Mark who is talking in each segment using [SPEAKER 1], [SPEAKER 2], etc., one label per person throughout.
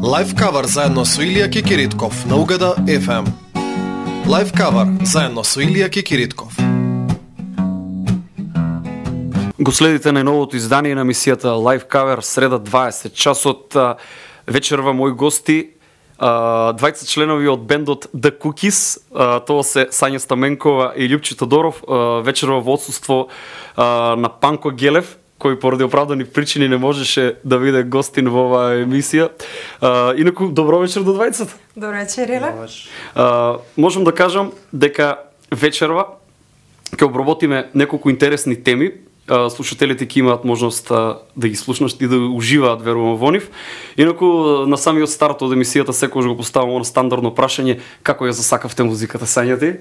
[SPEAKER 1] Лайф кавер заедно со Илија Кикиритков на Угада FM. Лайф кавер заедно со Илија Кикиритков.
[SPEAKER 2] Го следите најновото издание на емисијата Лайф кавер, среда 20 часот. Вечерва мои гости, двајца членови од бендот The Cookies, тоа се Сања Стаменкова и Љупчо Тодоров, вечерва во отсуство на Панко Гелев, кој поради оправдани причини не можеше да биде гостин во оваа емисија. Инаку, добро вечер до двајцата.
[SPEAKER 3] Добро вечер, Еле.
[SPEAKER 2] Можам да кажам дека вечерва ќе обработиме неколку интересни теми. Слушателите ќе имаат можност да ги слушнат и да уживаат, верувам, во нив. Инаку, на самиот старт од емисијата секогаш го поставам оно стандардно прашање: како ја засакавте музиката, Сања ти?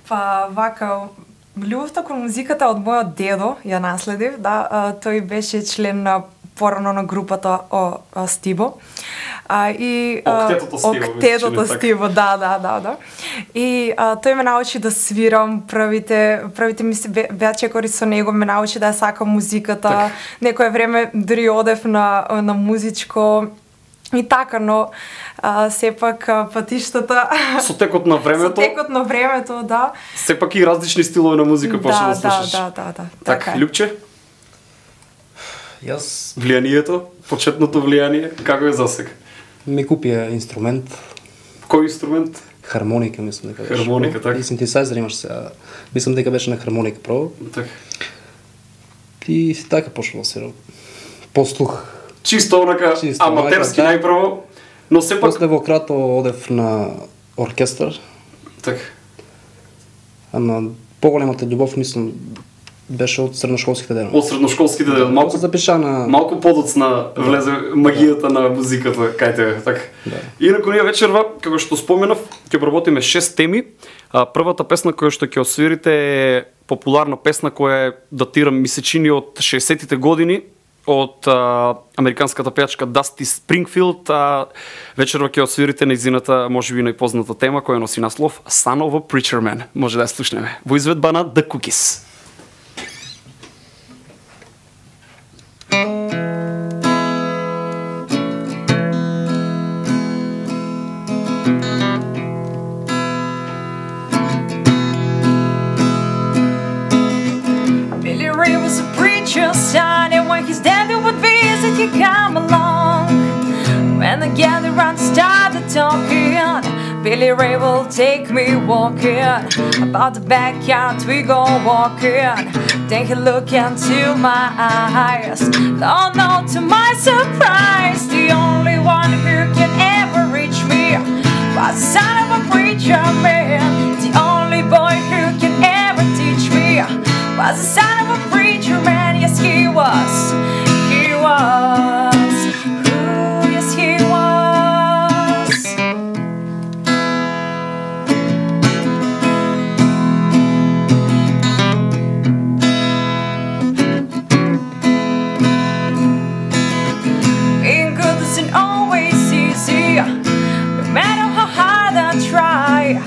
[SPEAKER 3] Па, вака, љубовта кон музиката од мојот дедо ја наследив, да, тој беше член на порано на групата Стибо.
[SPEAKER 2] Октетото
[SPEAKER 3] Стибо, да. И тој ме научи да свирам, првите ми се вечекори со него ме научи да ја сакам музиката.
[SPEAKER 2] Так.
[SPEAKER 3] Некое време дури одев на музичко и така, но сепак патиштата
[SPEAKER 2] Со текот на времето,
[SPEAKER 3] да.
[SPEAKER 2] Сепак и различни стилови на музика почна да слушаш.
[SPEAKER 3] Да.
[SPEAKER 2] Така, Љупче?
[SPEAKER 4] Јас
[SPEAKER 2] Влијанието, почетното влијание, како е засега?
[SPEAKER 4] ми купија инструмент,
[SPEAKER 2] Кој инструмент?
[SPEAKER 4] хармоника, мислам дека беше.
[SPEAKER 2] Хармоника, така.
[SPEAKER 4] И синтезајзер имаш сега. Мислам дека беше на хармоника прво.
[SPEAKER 2] Така.
[SPEAKER 4] И така почнав да свирам. По слух.
[SPEAKER 2] Чисто онака аматерски
[SPEAKER 4] онака, да.
[SPEAKER 2] најпрво, но сепак
[SPEAKER 4] После во крато одев на оркестар,
[SPEAKER 2] така.
[SPEAKER 4] а на поголемата љубов мислам беше од средношколските денови.
[SPEAKER 2] Од средношколските дел, малку
[SPEAKER 4] запиша на
[SPEAKER 2] малку подоцна влезе магијата на музиката кај тебе, така.
[SPEAKER 4] Да.
[SPEAKER 2] Инаку ние вечерва, како што споменав, ќе обработиме 6 теми. Првата песна која што ќе освирите е популарна песна која датира мисечини од 60-тите години од американската пејачка Дасти Спрингфилд. Вечерва ќе освирите нејзината можеби најпозната тема која носи наслов Son of a Preacher Man. Може да ја слушнеме. Во изведба на The Cookies.
[SPEAKER 3] Billy Ray was a preacher's son, and when his daddy would visit, he'd come along. When the gathered round started talking, Billy Ray will take me walking. About the backyard we go walking. Then he look into my eyes. Oh no, to my surprise, the only one who can ever reach me was the son of a preacher man. The only boy who can ever teach me was the son of a preacher man. Yes, he was. Ooh, yes, he was. Being good isn't always easy, no matter how hard I try.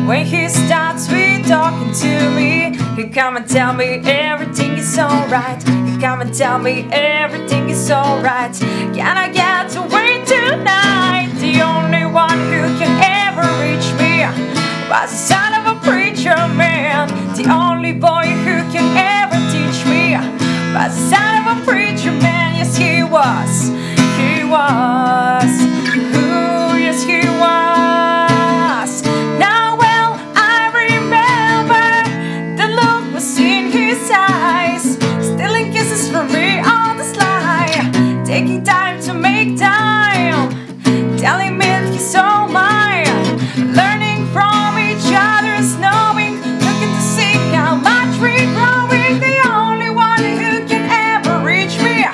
[SPEAKER 3] When he starts with talking to me, he come and tell me everything is alright. He come and tell me everything is alright. Can I get away tonight? The only one who can ever reach me was the son of a preacher man. The only boy who can ever teach me was the son of a preacher man. Yes, he was. He was. Ooh, yes, he was. Now, well, I remember the look was in his eyes, stealing kisses from me on the sly, taking time to make time, telling me that he's all mine, learning from each other's knowing, looking to see how much we're growing. The only one who can ever reach me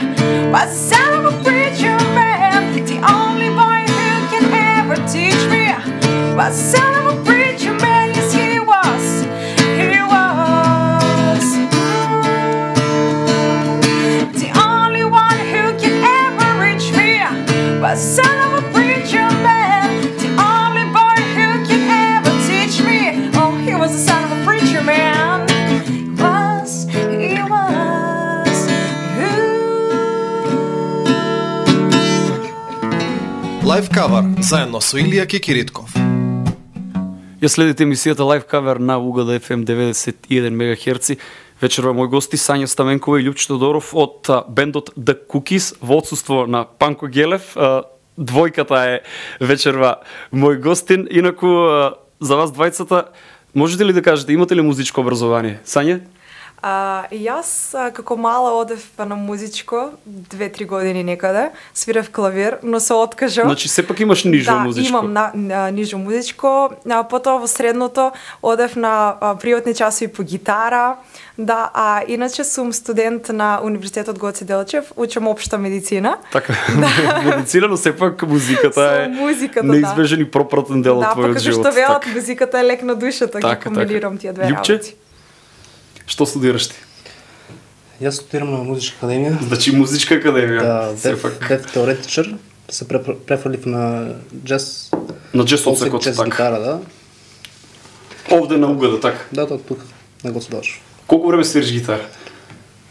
[SPEAKER 3] was the son of a preacher man. The only boy who can ever teach me was the son of a preacher man. Yes, he was. He was. The only one who can ever reach me was the son of a preacher man. The only boy who can ever teach me. Oh, he was the son of a preacher man. He was. Ooh.
[SPEAKER 1] Live Cover заедно со Илија Кекиритков.
[SPEAKER 2] Ја следите емисијата Live Cover на УГД FM 91 МГц. Вечерва мои гости Сања Стаменкова и Љупчо Тодоров од бендот The Cookies во отсуство на Панко Гелев. Двојката е вечерва мој гостин. Инаку за вас двајцата можете ли да кажете имате ли музичко образование? Сања?
[SPEAKER 3] И јас како мала одев на музичко 2-3 години некаде, свирев клавир, но се откажав.
[SPEAKER 2] Значи сепак имаш нижо музичко.
[SPEAKER 3] Да, имам нижо музичко. Потоа во средното одев на приватни часови по гитара. Да, а иначе сум студент на Универзитетот Гоце Делчев, учам општа медицина.
[SPEAKER 2] Така, медицина, но сепак музиката е неизбежен и пропратен дел од твојот живот.
[SPEAKER 3] Да, што велат, музиката е лек на душата, ги комбинирам тие две работи.
[SPEAKER 2] Што студираш ти?
[SPEAKER 4] Јас студирам на музичка академија.
[SPEAKER 2] Значи музичка академија.
[SPEAKER 4] Да, бев теоретичар, се префрлив на джез.
[SPEAKER 2] На джез одсекот,
[SPEAKER 4] така. Гитара, да.
[SPEAKER 2] Овде на УГД, така?
[SPEAKER 4] Да, тук, на Гоце Делчев.
[SPEAKER 2] Колку време свириш гитара?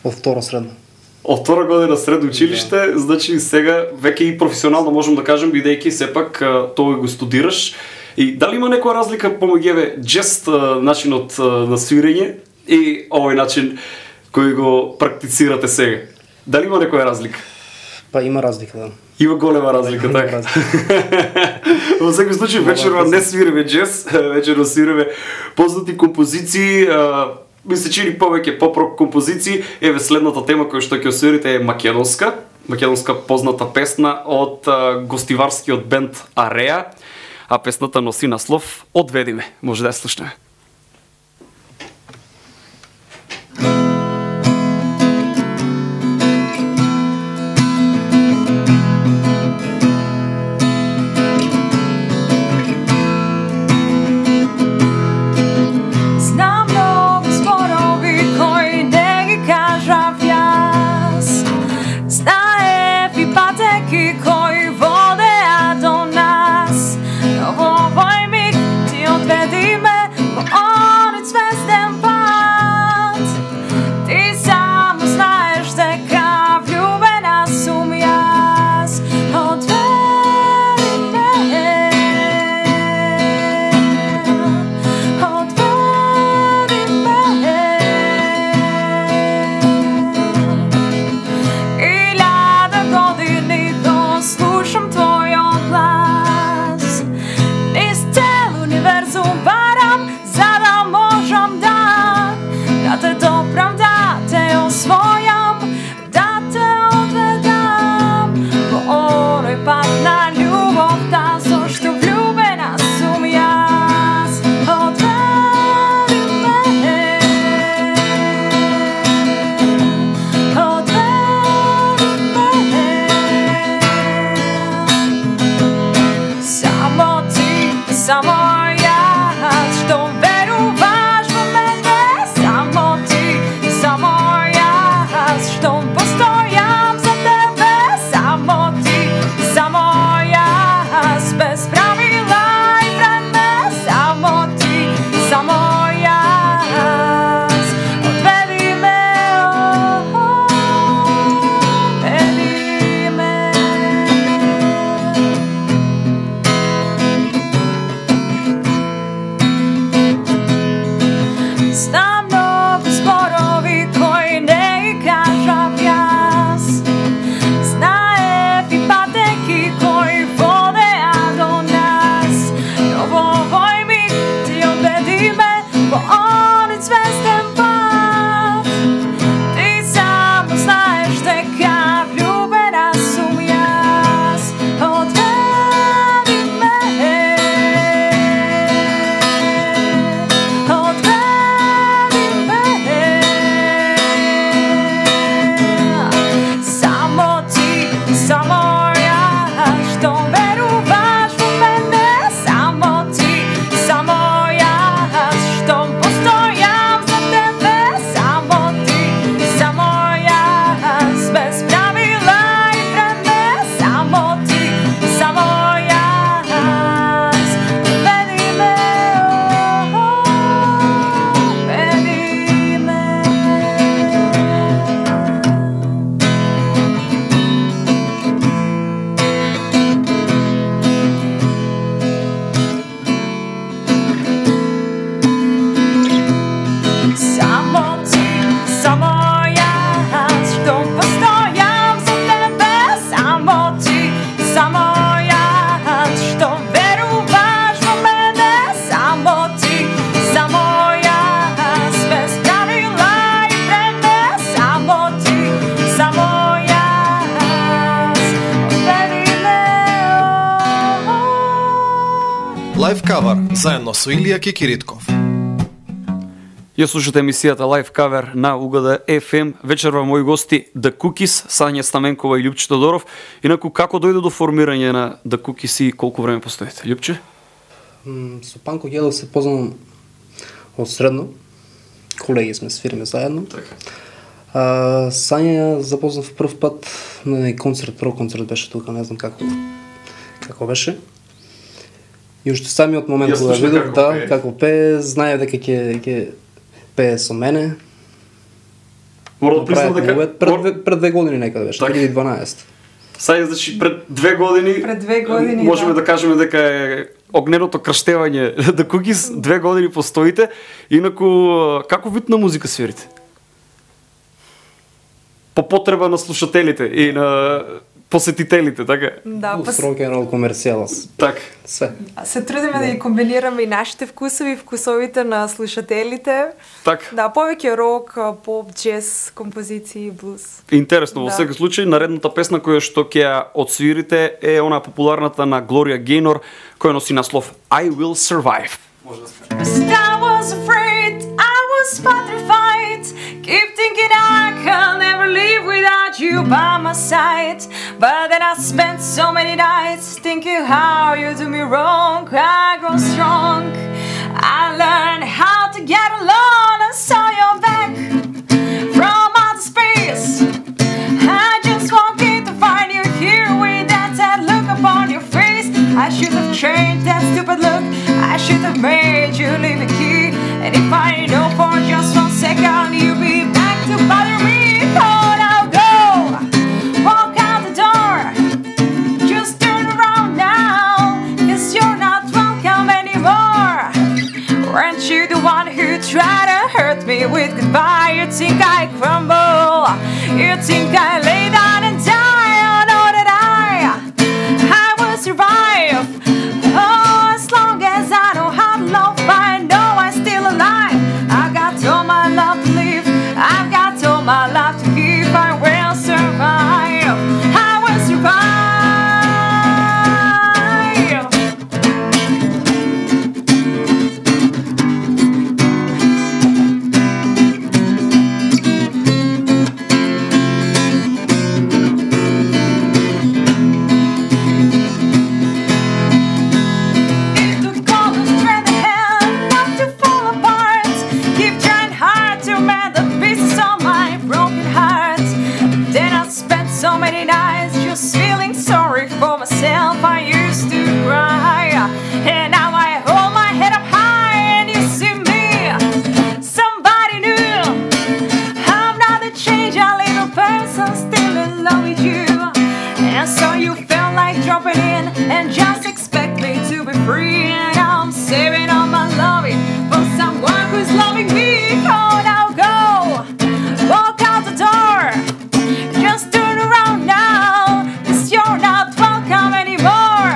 [SPEAKER 4] Од втора средна.
[SPEAKER 2] Од втора година средно училиште, да. Значи сега веќе и професионално можам да кажем, бидејќи сепак тој го студираш. И дали има некоја разлика помеѓу еве джез начинот на свирење и овој начин кој го практицирате сега? Дали има некоја разлика?
[SPEAKER 4] Па има разлика, да.
[SPEAKER 2] Има голема разлика, така. Во секој случај вечерва не свиреме джез, вечерва свиреме познати композиции, ми се чини повеќе поп-рок композиции. Еве следната тема која што ќе освирите е македонска позната песна од гостиварскиот бенд Ареа, а песната носи наслов Одведи ме. Може да ја слушнеме.
[SPEAKER 3] Знаев и патеки кои
[SPEAKER 1] Лайф кавер заедно со Илија Кекиритков.
[SPEAKER 2] Ја слушате емисијата Live Cover на УГД FM. Вечерва мои гости The Cookies, Сања Стаменкова и Љупче Тодоров. Инаку, како дојде до формирање на The Cookies и колку време постоите? Љупче?
[SPEAKER 4] Со Панко Гелов се познавам од средно. Колеги сме, свириме заедно. Сања запознав прв пат на концерт, прв концерт беше тука, не знам како беше. И уште самиот момент кога видов како пее, знаев дека ќе пее со мене.
[SPEAKER 2] Мора да признам дека
[SPEAKER 4] пред 2 години некаде беше, 2012.
[SPEAKER 2] Саја, значи пред 2 години.
[SPEAKER 3] Пред 2 години.
[SPEAKER 2] Можеме да кажеме дека е огненото крштевање The Cookies, 2 години постоите. Инаку, како вид на музика свирите? По потреба на слушателите и на посетителите, така?
[SPEAKER 3] Да,
[SPEAKER 4] рок-н-рол комерцијал.
[SPEAKER 2] Так.
[SPEAKER 4] Све.
[SPEAKER 3] Се трудиме да ги комбинираме и нашите вкусови, вкусовите на слушателите.
[SPEAKER 2] Так.
[SPEAKER 3] Да, повеќе рок, поп, джез, композиции, блуз.
[SPEAKER 2] Интересно, во секој случај, наредната песна која што ќе ја отсвирите е она популарната на Глорија Гейнор, која носи наслов I Will Survive. Може да свири.
[SPEAKER 3] I was afraid, I was petrified. Keep thinking I can never live without you by my side. But then I spent so many nights thinking how you do me wrong. I grow strong. I learned how to get along and saw your back from outer space. I just walked in to find you here with that sad look upon your face. I should have changed that stupid look. I should have made you leave the key. And if I know for just 1 second you'll be back to bother me, oh, now go, walk out the door. Just turn around now, 'cause you're not welcome anymore. Weren't you the one who tried to hurt me with goodbye? You think I crumble, you think I lay down and die. Oh, know that I will survive. Oh, as long as I know how to love, I know I'm still alive. I've got all my love to live, I've got all my love to give. I will survive, I will survive. It took all the strength I had not to fall apart. Keep trying hard to mend the pieces of my broken heart. Then I spent so many nights just feeling sorry for myself. I used to cry, and now I hold my head up high and you see me, somebody new. I'm not a changed a little person, still in love with you. And so you felt like dropping in and just expect me to be free. And I'm saving all my loving for someone who's loving me. Oh, now go, walk out the door. Just turn around now, 'cause you're not welcome anymore.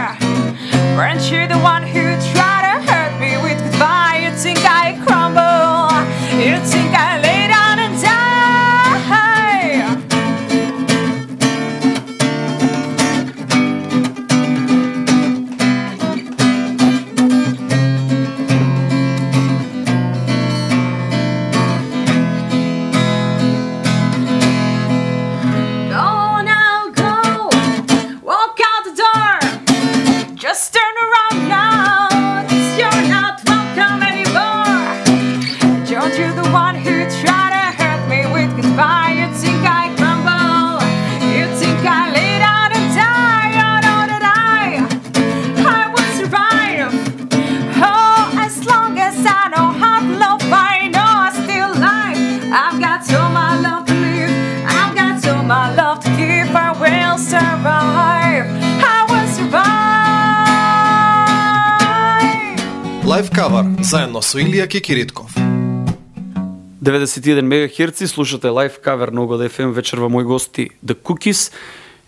[SPEAKER 3] Weren't you the one who tried to hurt me with goodbye? You think I crumble, you think I lay down and die. Go now, go, walk out the door. Just turn around now, 'cause you're not welcome anymore. Aren't you the one who tried to hurt me with goodbye? You think I crumble, you think I lay down and die. You know that I will survive. Oh, as long as I know how to love, I know I'm still alive. I've got all my love to live, I've got all my love to give. I will survive, I will survive.
[SPEAKER 1] Лайф кавер заедно со Илија Кекиритков.
[SPEAKER 2] 91 МГц, слушате Live Cover на УГД FM, вечерва мои гости The Cookies.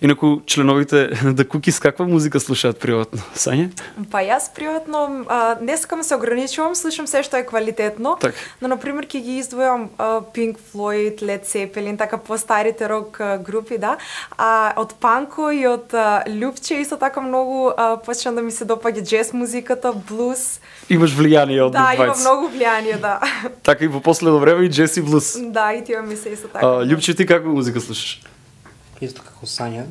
[SPEAKER 2] Инаку членовите на The Cookies каква музика слушаат приватно? Сања?
[SPEAKER 3] Па јас приватно не сакам се ограничувам, слушам се што е квалитетно.
[SPEAKER 2] Так.
[SPEAKER 3] Но на пример ќе ги издвојам Pink Floyd, Led Zeppelin, така по-старите рок групи, да. А од панко и од љубче исто така многу почна да ми се допаѓа джез музиката, блуз.
[SPEAKER 2] Имаш влијание од
[SPEAKER 3] Да,
[SPEAKER 2] двајца.
[SPEAKER 3] има многу влијание, да.
[SPEAKER 2] Така и по последно време и джез и блуз.
[SPEAKER 3] Да, и тие ми се исто така.
[SPEAKER 2] Љупче, ти каква музика слушаш?
[SPEAKER 4] Исто како Сања.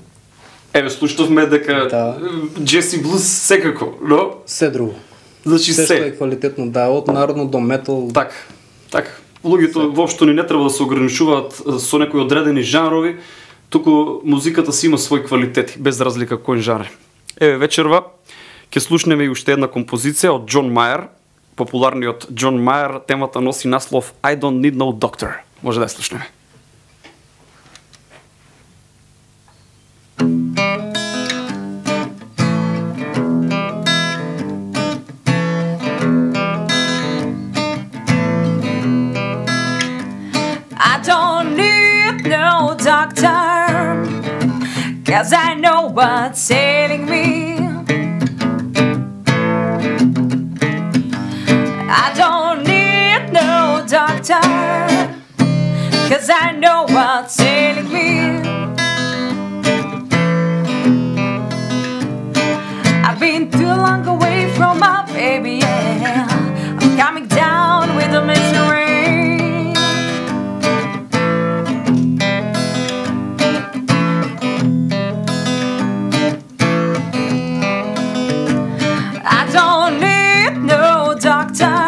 [SPEAKER 2] Еве, слушавме дека
[SPEAKER 4] Да.
[SPEAKER 2] джез и блуз секако, но
[SPEAKER 4] Се друго.
[SPEAKER 2] значи
[SPEAKER 4] Се што
[SPEAKER 2] се.
[SPEAKER 4] е квалитетно, да, од народно до метал.
[SPEAKER 2] Така. Луѓето воопшто ни не треба да се ограничуваат со некои одредени жанрови, туку музиката си има свој квалитети, без разлика кој жанр. Еве, вечерва ќе слушнеме и уште една композиција од Џон Мајер, популарниот Џон Мајер, темата носи наслов I don't need no doctor. Може да ја слушнеме.
[SPEAKER 3] I don't need no doctor, 'cause I know what's ailing me. I don't need no doctor, 'cause I know what's ailing me. I've been too long away from my baby, yeah. I'm coming down with the misery. I don't need no doctor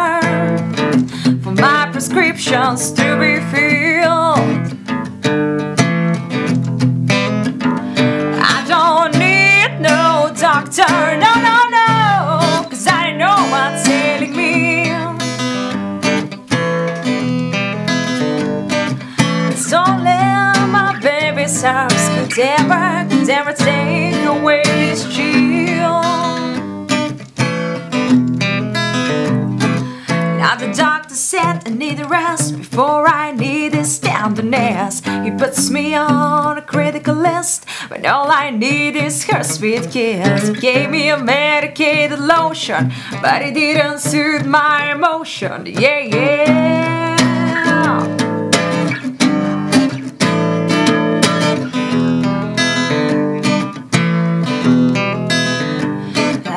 [SPEAKER 3] for my prescriptions to be filled. I don't need no doctor, no, no, no, 'cause I know what's ailing me. It's only my baby's house could ever take away this chill. Now the doctor said I need a rest before I need his tenderness. He puts me on a critical list when all I need is her sweet kiss. He gave me a medicated lotion, but it didn't soothe my emotion. Yeah, yeah.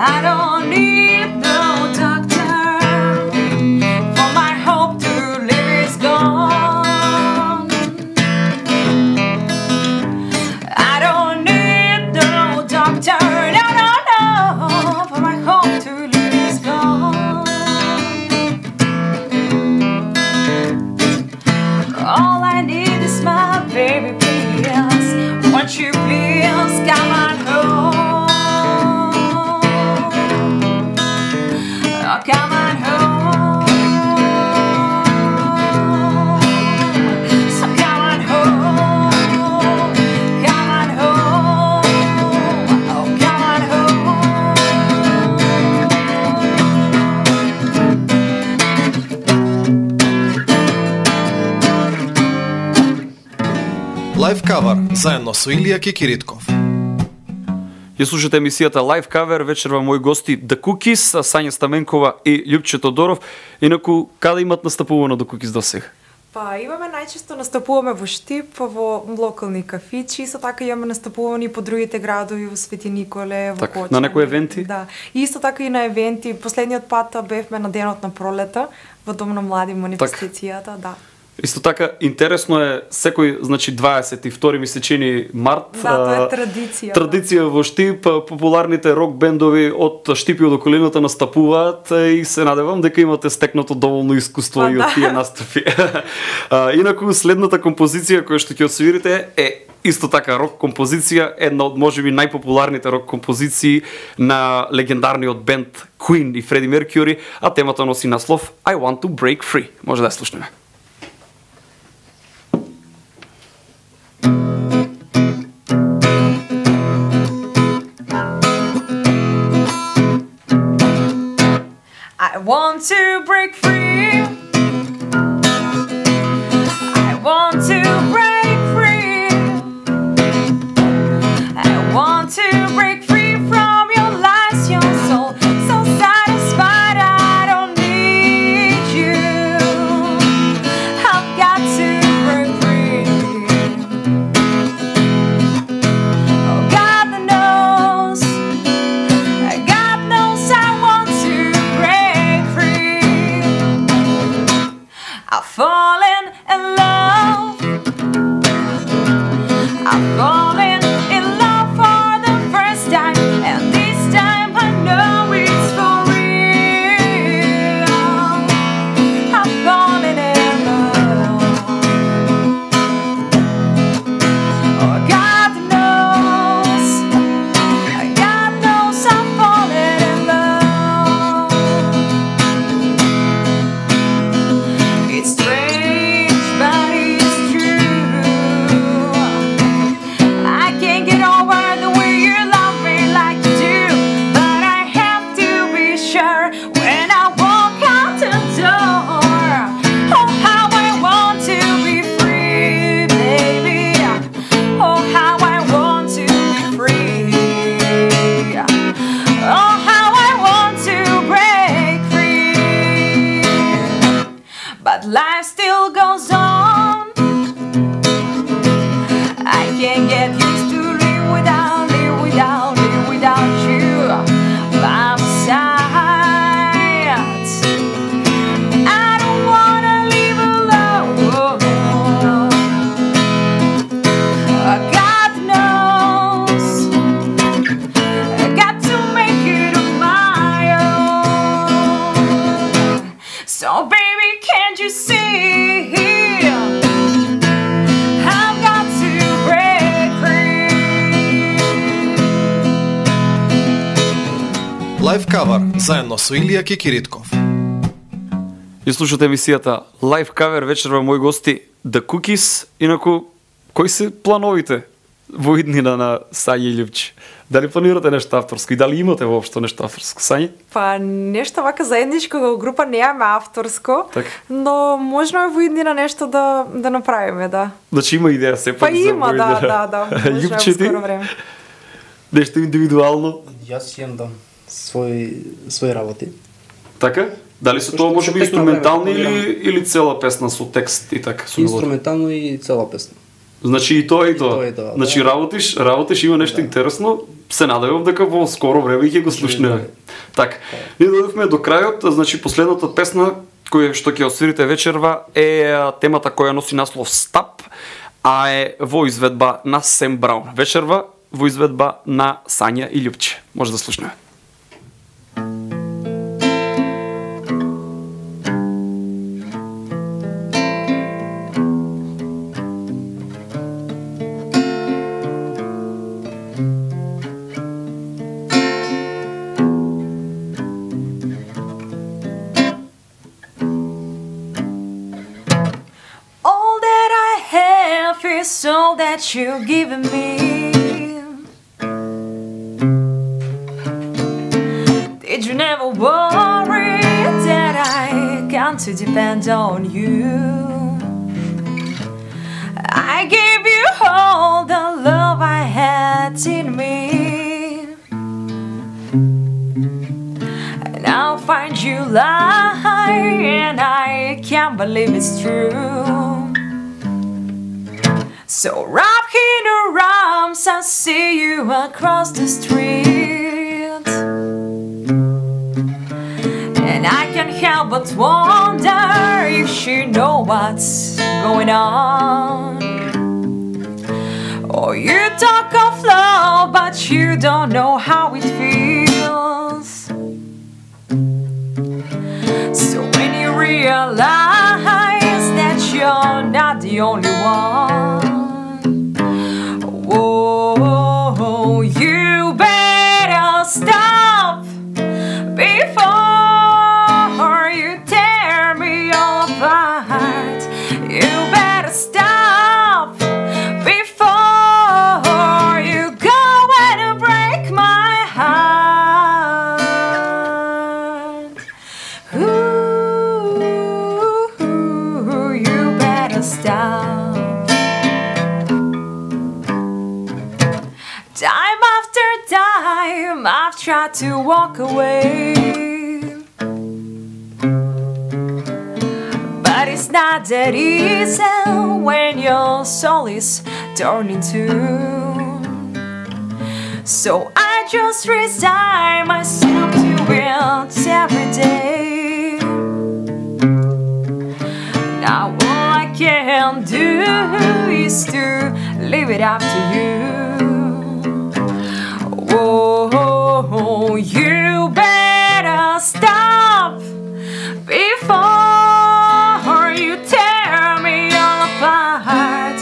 [SPEAKER 3] I don't need no doctor, for my hope to live is gone. I don't need no doctor, no, no, no, for my hope to live is gone. All I need is my baby, please. Won't you please come on home? Oh, come on home. So come on home. Come on home. Oh, come on home.
[SPEAKER 1] Лайв кавар заедно со Илија Кекиритков.
[SPEAKER 2] Ја слушате емисијата Live Cover, вечерва мои гости The Cookies, Сања Стаменкова и Љупче Тодоров. Инаку, каде имат настапувано The Cookies до сега?
[SPEAKER 3] Па имаме најчесто настапуваме во Штип, во локални кафичи, исто така имаме настапувани по другите градови, во Свети Николе, во
[SPEAKER 2] Така,
[SPEAKER 3] Кочани.
[SPEAKER 2] на некои евенти?
[SPEAKER 3] Да. И исто така и на евенти. Последниот пат бевме на денот на пролета во Дом на млади манифестацијата, да.
[SPEAKER 2] Исто така, интересно е секој, значи 22 ми се чини март.
[SPEAKER 3] Да, тоа е традиција.
[SPEAKER 2] Традиција во Штип, популарните рок бендови од Штип и од околината настапуваат и се надевам дека имате стекнато доволно искуство
[SPEAKER 3] Па,
[SPEAKER 2] и од
[SPEAKER 3] да.
[SPEAKER 2] тие настапи. Инаку, следната композиција која што ќе освирите е исто така рок композиција, една од можеби најпопуларните рок композиции на легендарниот бенд Queen и Фреди Меркјури, а темата носи наслов I Want to Break Free. Може да ја слушнеме.
[SPEAKER 3] I want to break free. I want to break free.
[SPEAKER 1] Live Cover заедно со Илија Кекиритков.
[SPEAKER 2] И слушате емисијата Live Cover, вечерва мои гости The Cookies. Инаку, кои се плановите во иднина на Сања и Љупче? Дали планирате нешто авторско и дали имате воопшто нешто авторско? Сања?
[SPEAKER 3] Па нешто вака заедничко во група немаме авторско, но можеме во иднина нешто да направиме, да.
[SPEAKER 2] Значи има идеја сепак
[SPEAKER 3] па
[SPEAKER 2] за
[SPEAKER 3] има, да. Можеме во скоро време.
[SPEAKER 2] Нешто индивидуално?
[SPEAKER 4] Јас имам да своји работи.
[SPEAKER 2] Така? Дали се тоа може би инструментални или цела песна со текст и така?
[SPEAKER 4] Инструментално и цела песна.
[SPEAKER 2] Значи и тоа и тоа. Значи работиш, има нешто интересно. Се надевам дека во скоро време ќе го слушнеме. Така. Ние дојдовме до крајот, значи последната песна која што ќе освирите вечерва е темата која носи наслов Стап, а е во изведба на Сем Браун. Вечерва во изведба на Сања и Љупче. Може да слушнеме.
[SPEAKER 3] All that you've given me, did you never worry that I come to depend on you? I gave you all the love I had in me, and I'll find you lying, and I can't believe it's true. So wrap in your arms, I'll see you across the street, and I can't help but wonder if she knows what's going on. Oh, you talk of love, but you don't know how it feels. So when you realize that you're not the only one, whoa, you better stop before you tear me all apart. You better stop before you go and break my heart. Ooh, you better stop. Time after time, I've tried to walk away, but it's not that easy when your soul is torn in two. So I just resign myself to it every day. Now all I can do is to leave it up to you. Whoa, you better stop before you tear me all apart.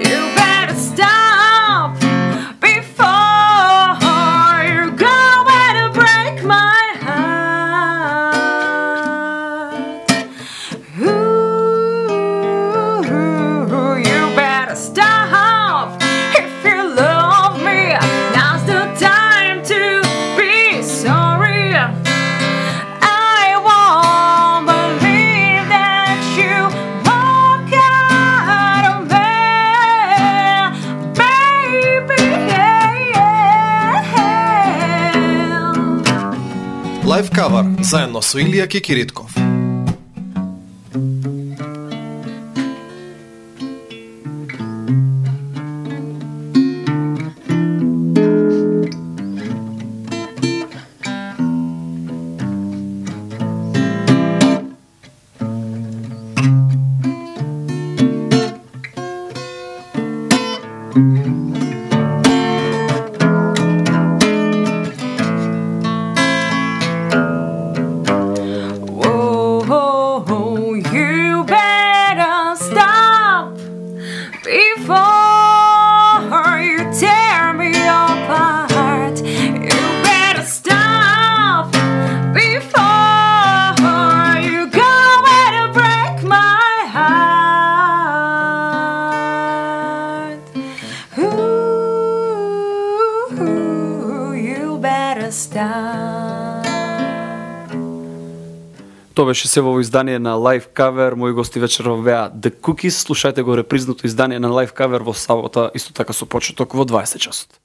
[SPEAKER 3] You better stop before you go and break my heart. Ooh, you better stop if you love me. Now's the time to be sorry. I won't believe that you walk out of me, baby.
[SPEAKER 1] Live Cover заедно со Илија Кекиритков.
[SPEAKER 3] before you tear me apart. You better stop
[SPEAKER 2] Тоа беше се во издание на Live Cover. Мои гости вечерва беа The Cookies. Слушајте го репризното издание на Live Cover во сабота, исто така со почеток во 20 часот.